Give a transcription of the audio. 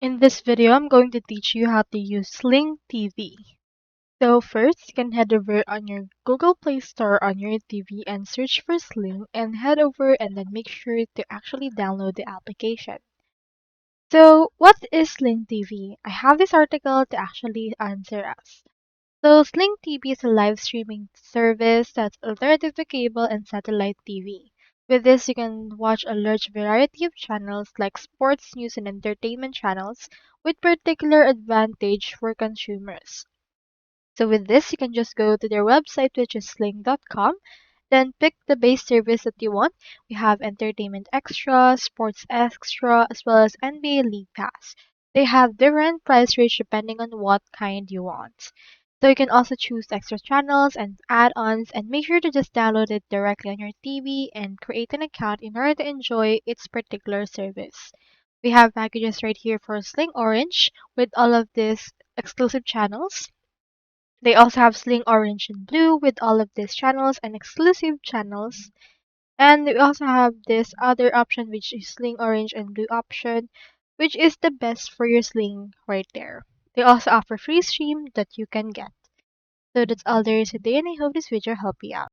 In this video, I'm going to teach you how to use Sling TV. So first, you can head over on your Google Play Store on your TV and search for Sling and head over and then make sure to actually download the application. So what is Sling TV? I have this article to actually answer us. So Sling TV is a live streaming service that's alternative to cable and satellite TV. With this, you can watch a large variety of channels like sports, news, and entertainment channels with particular advantage for consumers. So with this, you can just go to their website, which is sling.com, then pick the base service that you want. We have Entertainment Extra, Sports Extra, as well as NBA League Pass. They have different price range depending on what kind you want. So you can also choose extra channels and add-ons and make sure to just download it directly on your TV and create an account in order to enjoy its particular service. We have packages right here for Sling Orange with all of these exclusive channels. They also have Sling Orange and Blue with all of these channels and exclusive channels. And we also have this other option, which is Sling Orange and Blue option, which is the best for your Sling right there. They also offer free stream that you can get. So that's all there is today, and I hope this video helped you out.